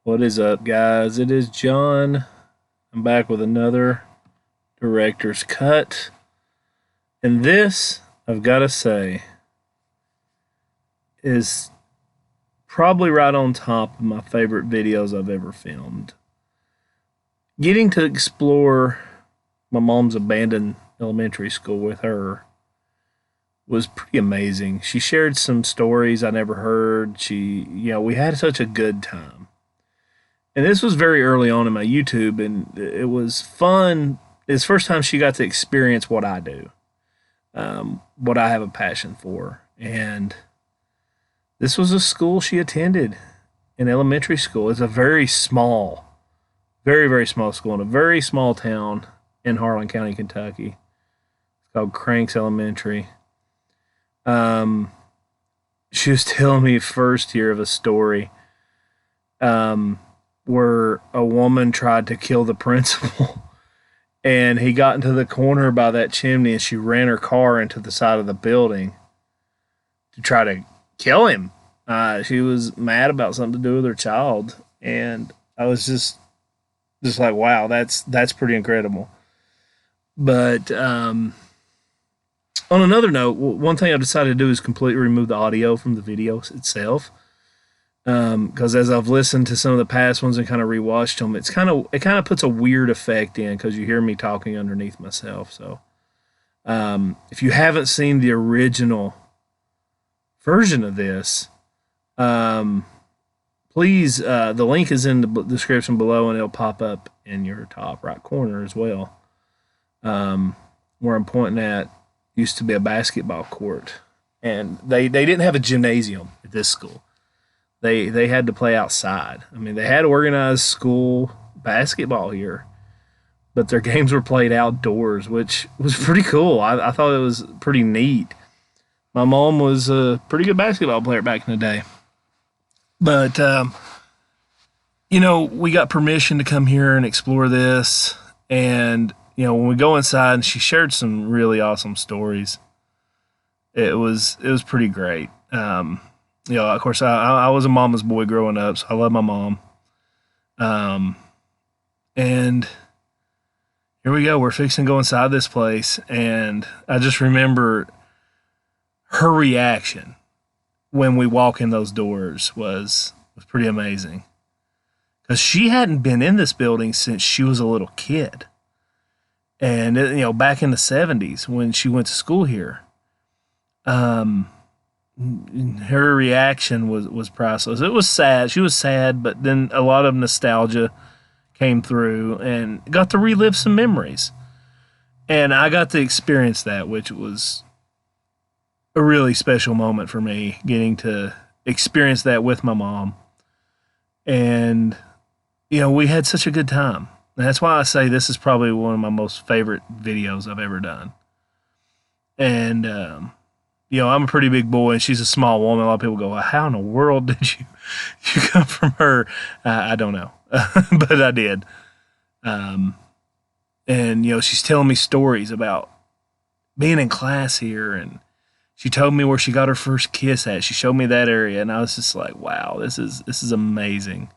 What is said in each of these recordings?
What is up, guys? It is John. I'm back with another director's cut. And this, I've got to say, is probably right on top of my favorite videos I've ever filmed. Getting to explore my mom's abandoned elementary school with her was pretty amazing. She shared some stories I never heard. We had such a good time. And this was very early on in my YouTube, and it was fun. It's the first time she got to experience what I do, what I have a passion for. And this was a school she attended, an elementary school. It's a very small, very, very small school in a very small town in Harlan County, Kentucky. It's called Cranks Elementary. Um, she was telling me first here of a story. Where a woman tried to kill the principal and he got into the corner by that chimney and she ran her car into the side of the building to try to kill him. She was mad about something to do with her child, and I was just like, wow, that's pretty incredible. But on another note, one thing I decided to do is completely remove the audio from the video itself, because as I've listened to some of the past ones and kind of rewatched them, it kind of puts a weird effect in because you hear me talking underneath myself. So if you haven't seen the original version of this, um, please, the link is in the description below and it'll pop up in your top right corner as well. Where I'm pointing at used to be a basketball court, and they didn't have a gymnasium at this school. They had to play outside. I mean, they had organized school basketball here, but their games were played outdoors, which was pretty cool. I thought it was pretty neat. My mom was a pretty good basketball player back in the day, but we got permission to come here and explore this, and when we go inside, and she shared some really awesome stories. It was pretty great. Of course, I was a mama's boy growing up, so I love my mom. Um, and here we go. We're fixing to go inside this place, and I just remember her reaction when we walk in those doors was pretty amazing, because she hadn't been in this building since she was a little kid, and back in the '70s when she went to school here. Um, her reaction was priceless. It was sad. She was sad, but then a lot of nostalgia came through and got to relive some memories. And I got to experience that, which was a really special moment for me, getting to experience that with my mom. And we had such a good time. And that's why I say this is probably one of my most favorite videos I've ever done. And I'm a pretty big boy, and she's a small woman. A lot of people go, well, "How in the world did you come from her?" I don't know, but I did. Um, and she's telling me stories about being in class here, and she told me where she got her first kiss at. She showed me that area, and I was just like, "Wow, this is amazing."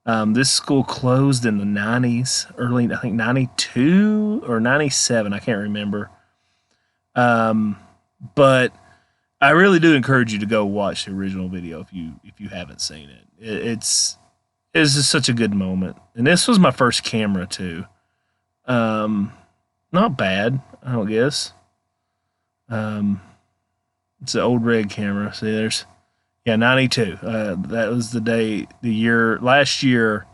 This school closed in the '90s, early, I think '92 or '97, I can't remember. But I really do encourage you to go watch the original video if you haven't seen it. It's just such a good moment, and this was my first camera too. Um, Not bad, I don't guess. Um, it's an old red camera. See, there's '92. That was last year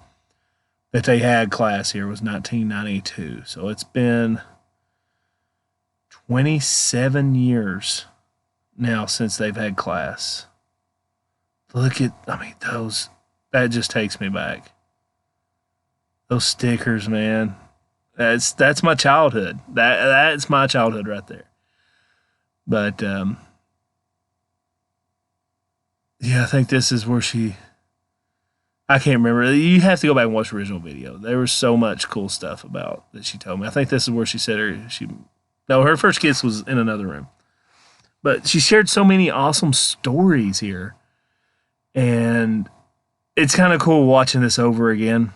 that they had class here was 1992. So it's been 27 years now since they've had class. That just takes me back. Those stickers, man. That's my childhood. That's my childhood right there. But I think this is where I can't remember. You have to go back and watch the original video. There was so much cool stuff about that she told me. I think this is where she said her first kiss was in another room. But she shared so many awesome stories here. And it's kind of cool watching this over again.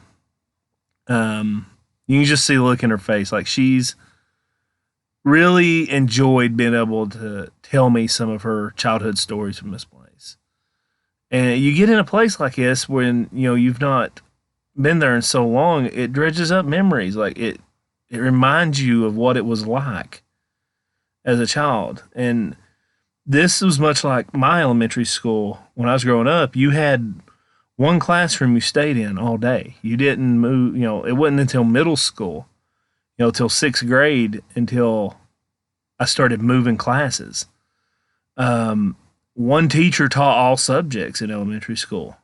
You can just see the look in her face, like she's really enjoyed being able to tell me some of her childhood stories from this place. And you get in a place like this when you've not been there in so long, it dredges up memories. Like it reminds you of what it was like as a child. And this was much like my elementary school when I was growing up. You had one classroom you stayed in all day. You didn't move. It wasn't until middle school, till sixth grade, until I started moving classes. One teacher taught all subjects in elementary school.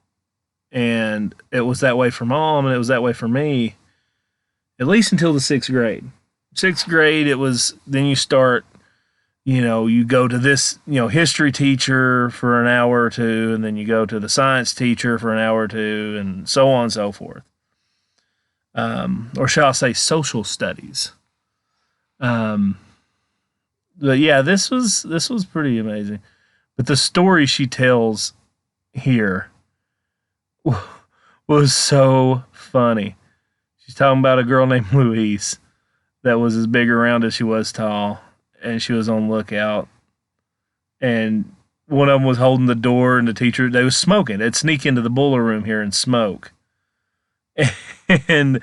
And it was that way for mom, and it was that way for me, at least until the sixth grade. Sixth grade, it was, then you start, you go to this, history teacher for an hour or two, and then you go to the science teacher for an hour or two, and so on and so forth. Or shall I say social studies. But yeah, this was pretty amazing. But the story she tells here was so funny. She's talking about a girl named Louise that was as big around as she was tall, and she was on lookout. And one of them was holding the door, and the teacher, they was smoking. They'd sneak into the boiler room here and smoke. And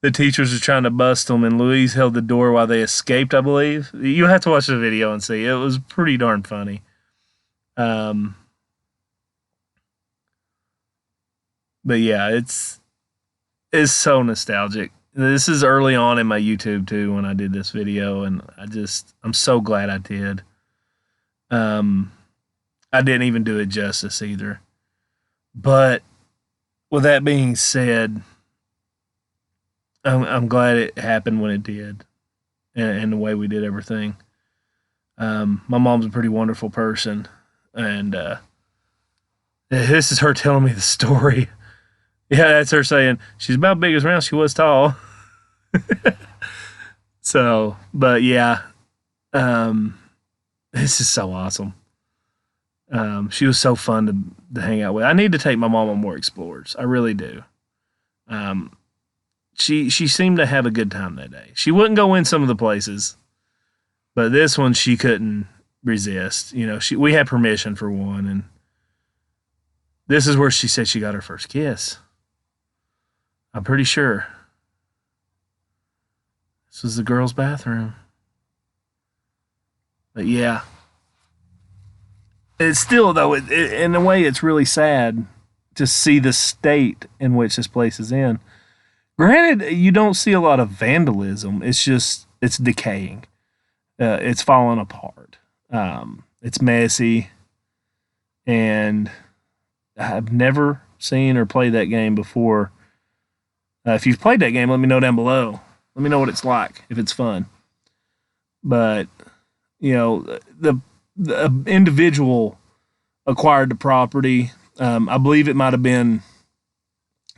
the teachers were trying to bust them, and Louise held the door while they escaped, I believe. You'll have to watch the video and see. It was pretty darn funny. But yeah, it's so nostalgic. This is early on in my YouTube too when I did this video, and I'm so glad I did. I didn't even do it justice either. But with that being said, I'm glad it happened when it did, and the way we did everything. My mom's a pretty wonderful person, and this is her telling me the story. Yeah, that's her saying she's about big as round. She was tall. So, but yeah, this is so awesome. She was so fun to hang out with. I need to take my mom on more explorers. I really do. She seemed to have a good time that day. She wouldn't go in some of the places, but this one she couldn't resist. We had permission for one, and this is where she said she got her first kiss. I'm pretty sure. This was the girls' bathroom. But yeah. It's still, though, in a way, it's really sad to see the state in which this place is in. Granted, you don't see a lot of vandalism. It's just, it's decaying. It's falling apart. It's messy. And I've never seen or played that game before. If you've played that game, let me know down below. Let me know what it's like, if it's fun. But, the individual acquired the property. I believe it might have been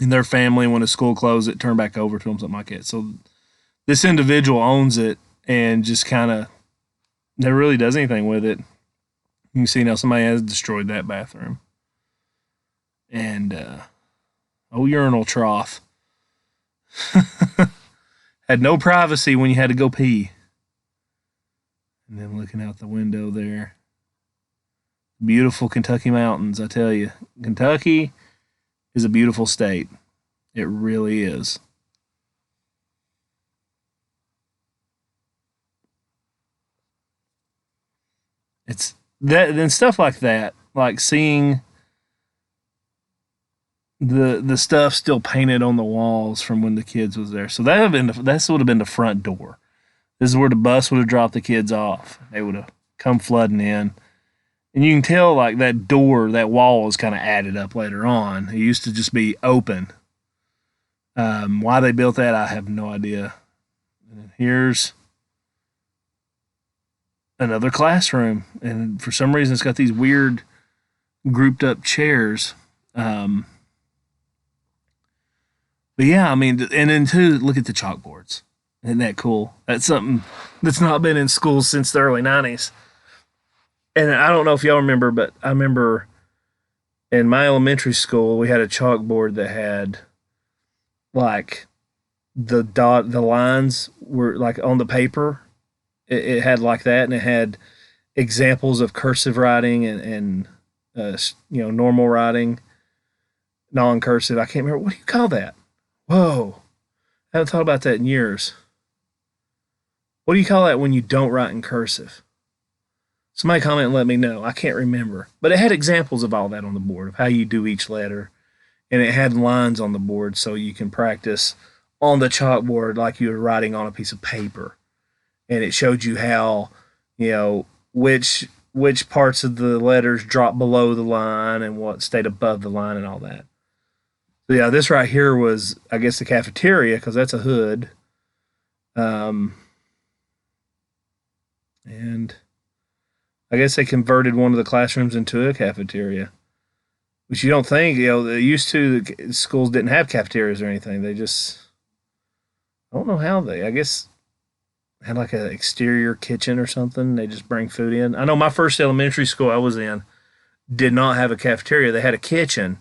in their family when the school closed, it turned back over to them, something like that. So this individual owns it and just kind of never really does anything with it. You can see now somebody has destroyed that bathroom. And, urinal trough. Had no privacy when you had to go pee. And then looking out the window there. Beautiful Kentucky mountains, I tell you. Kentucky is a beautiful state. It really is. It's that, then stuff like that, like seeing the stuff still painted on the walls from when the kids was there. So that would have been the front door. This is where the bus would have dropped the kids off. They would have come flooding in. And you can tell like that door, that wall was kind of added up later on. It used to just be open. Why they built that, I have no idea. And here's another classroom. And for some reason, it's got these weird grouped up chairs. But yeah, I mean, and then too, look at the chalkboards. Isn't that cool? That's something that's not been in schools since the early 90s. And I don't know if y'all remember, but I remember In my elementary school, we had a chalkboard that had like the lines were like on the paper. It had like that, and it had examples of cursive writing and normal writing, non-cursive. I can't remember, what do you call that? Whoa, I haven't thought about that in years. What do you call that when you don't write in cursive? Somebody comment and let me know. I can't remember, but it had examples of all that on the board of how you do each letter, and it had lines on the board so you can practice on the chalkboard like you were writing on a piece of paper, and it showed you how, which parts of the letters drop below the line and what stayed above the line and all that. So yeah, this right here was, I guess, the cafeteria because that's a hood. And I guess they converted one of the classrooms into a cafeteria, which you don't think, they used to, the schools didn't have cafeterias or anything. They just, I don't know how I guess, had like an exterior kitchen or something. They just bring food in. I know my first elementary school I was in did not have a cafeteria. They had a kitchen,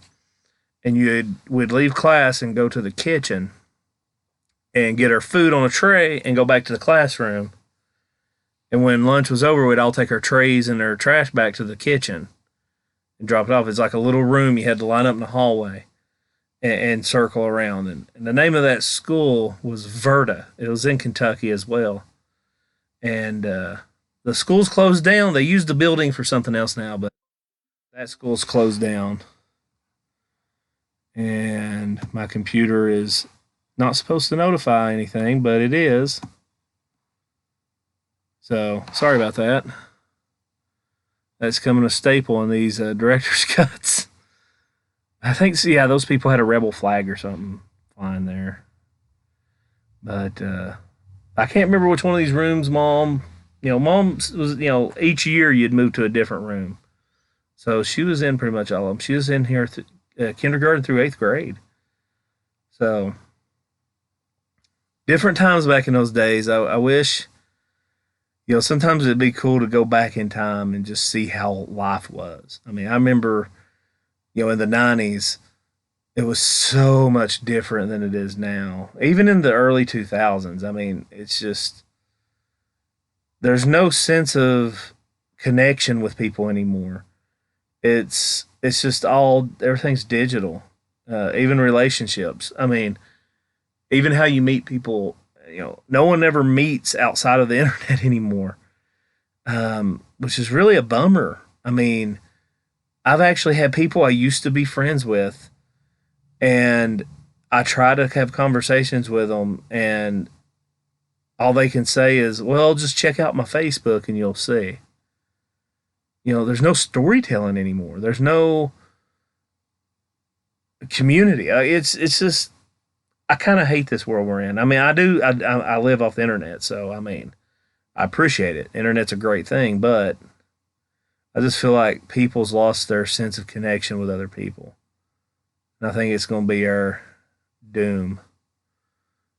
and would leave class and go to the kitchen and get our food on a tray and go back to the classroom. And when lunch was over, we'd all take our trays and our trash back to the kitchen and drop it off. It's like a little room you had to line up in the hallway and circle around. And the name of that school was Verda. It was in Kentucky as well. And the school's closed down. They use the building for something else now, but that school's closed down. And my computer is not supposed to notify anything, but it is. So sorry about that. That's coming a staple in these director's cuts. I think, yeah, those people had a rebel flag or something flying there. But I can't remember which one of these rooms Mom was, each year you'd move to a different room. So she was in pretty much all of them. She was in here kindergarten through 8th grade. So different times back in those days. I wish, sometimes it'd be cool to go back in time and just see how life was. I mean, I remember, in the 90s, it was so much different than it is now. Even in the early 2000s, I mean, it's just, there's no sense of connection with people anymore. It's just everything's digital. Even relationships. I mean, even how you meet people, no one ever meets outside of the internet anymore, which is really a bummer. I mean, I've actually had people I used to be friends with, and I try to have conversations with them, and all they can say is, well, just check out my Facebook and you'll see. There's no storytelling anymore. There's no community. It's just, I kind of hate this world we're in. I mean, I do. I live off the internet, so I mean, I appreciate it. Internet's a great thing, but I just feel like people's lost their sense of connection with other people. And I think it's going to be our doom.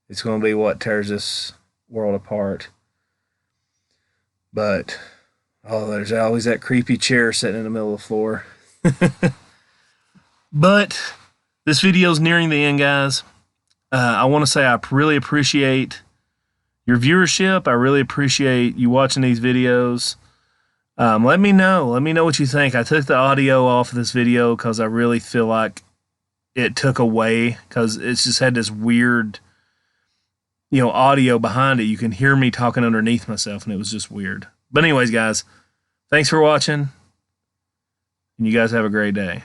It's going to be what tears this world apart. But, there's always that creepy chair sitting in the middle of the floor. But this video's nearing the end, guys. I want to say I really appreciate your viewership. I really appreciate you watching these videos. Let me know. Let me know what you think. I took the audio off of this video because I really feel like it took away, because it's just had this weird, audio behind it. You can hear me talking underneath myself, and it was just weird. But anyways, guys, thanks for watching, and you guys have a great day.